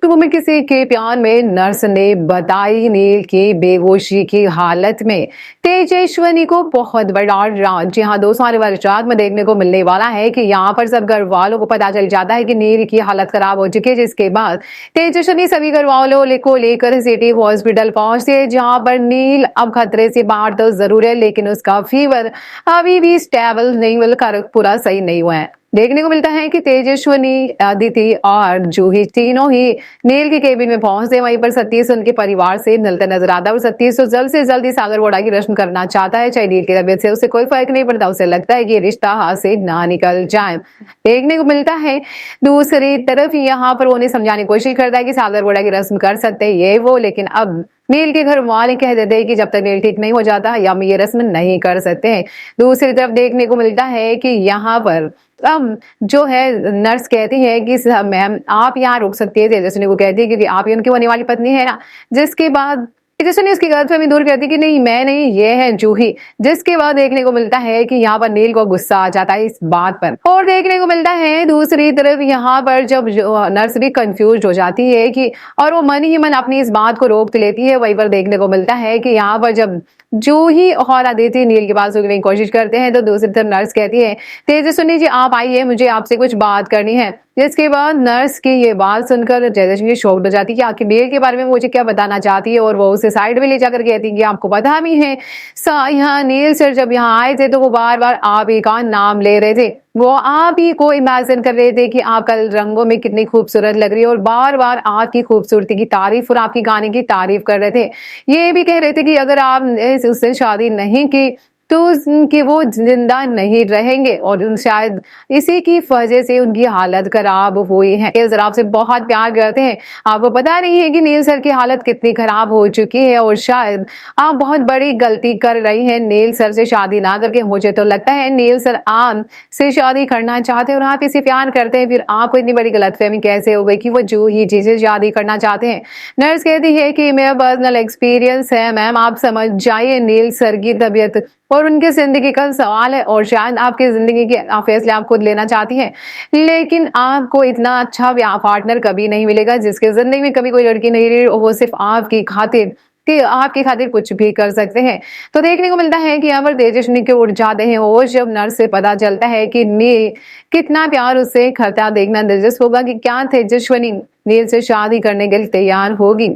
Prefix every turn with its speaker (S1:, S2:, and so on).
S1: गुफ्तगू में किसी के प्यार में नर्स ने बताई नील की बेहोशी की हालत में तेजस्विनी को बहुत बड़ा राज। जी हाँ, 2 साल वाली रात में देखने को मिलने वाला है कि यहाँ पर सब घर वालों को पता चल जाता है कि नील की हालत खराब हो चुकी है, जिसके बाद तेजस्विनी सभी घर वालों को लेकर सिटी हॉस्पिटल पहुंचती है, जहां पर नील अब खतरे से बाहर तो जरूर है, लेकिन उसका फीवर अभी भी स्टेबल नहीं, मिलकर पूरा सही नहीं हुआ है। देखने को मिलता है कि तेजस्विनी, अदिति और जूही तीनों ही नील के केबिन में पहुंचते। वहीं पर सतीश उनके परिवार से मिलता नजर आता है और सतीश तो जल्द से जल्द सागर वोडा की रस्म करना चाहता है, चाहे नील की तबीयत से उसे कोई फर्क नहीं पड़ता। उसे लगता है कि ये रिश्ता हाथ से ना निकल जाए। देखने को मिलता है दूसरी तरफ यहाँ पर उन्हें समझाने की कोशिश करता है कि सागर वोडा की रस्म कर सकते हैं ये वो, लेकिन अब नील के घर वाले कह देते हैं कि जब तक नील ठीक नहीं हो जाता या हम ये रस्म नहीं कर सकते हैं। दूसरी तरफ देखने को मिलता है कि यहाँ पर जो है नर्स कहती है कि मैम आप यहाँ रुक सकती है। तेजस्विनी को कहती है क्योंकि आप ही उनकी होने वाली पत्नी है ना। जिसके बाद तेजस्विनी उसकी गलतफहमी दूर करती है कि नहीं मैं नहीं, ये है जूही। जिसके बाद देखने को मिलता है कि यहाँ पर नील को गुस्सा आ जाता है इस बात पर। और देखने को मिलता है दूसरी तरफ यहाँ पर जब नर्स भी कंफ्यूज हो जाती है कि और वो मन ही मन अपनी इस बात को रोक लेती है। वहीं पर देखने को मिलता है कि यहाँ पर जब जूही और अदिति नील के पास रुकने की कोशिश करते हैं तो दूसरी तरफ नर्स कहती है तेजस्विनी जी आप आइए, मुझे आपसे कुछ बात करनी है। जिसके बाद नर्स की ये बात सुनकर तेजस्विनी शॉक्ड हो जाती है कि आखिर नील के बारे में मुझे क्या बताना चाहती है, और वो उसे साइड में ले जाकर कहती है कि आपको पता भी है यहाँ नील सर जब यहाँ आए थे तो वो बार बार आप ही का नाम ले रहे थे। वो आप ही को इमेजिन कर रहे थे कि आप कल रंगों में कितनी खूबसूरत लग रही है, और बार बार आपकी खूबसूरती की तारीफ और आपकी गाने की तारीफ कर रहे थे। ये भी कह रहे थे कि अगर आप उससे शादी नहीं की तो उनकी वो जिंदा नहीं रहेंगे, और शायद इसी की वजह से उनकी हालत खराब हुई है। नील सर आपसे बहुत प्यार करते हैं, आपको पता नहीं है कि नील सर की हालत कितनी खराब हो चुकी है, और शायद आप बहुत बड़ी गलती कर रही हैं नील सर से शादी ना करके। मुझे तो लगता है नील सर आप से शादी करना चाहते हैं और आप इसे प्यार करते हैं, फिर आपको इतनी बड़ी गलतफहमी कैसे हो गई कि वो जूही जी से शादी करना चाहते हैं। नर्स कहती है कि मेरा पर्सनल एक्सपीरियंस है मैम, आप समझ जाइए नील सर की तबीयत और उनकी जिंदगी का सवाल है, और शायद आपकी जिंदगी के फैसले आप खुद लेना चाहती हैं, लेकिन आपको इतना अच्छा पार्टनर कभी नहीं मिलेगा जिसके जिंदगी में कभी कोई लड़की नहीं रही, वो सिर्फ आपकी खातिर कि आपकी खातिर कुछ भी कर सकते हैं। तो देखने को मिलता है कि यहाँ पर तेजस्विनी के उड़ जाते हैं और जब नर्स से पता चलता है कि नील कितना प्यार उससे करता, देखना दिलचस्प होगा कि क्या तेजस्विनी नील से शादी करने के लिए तैयार होगी।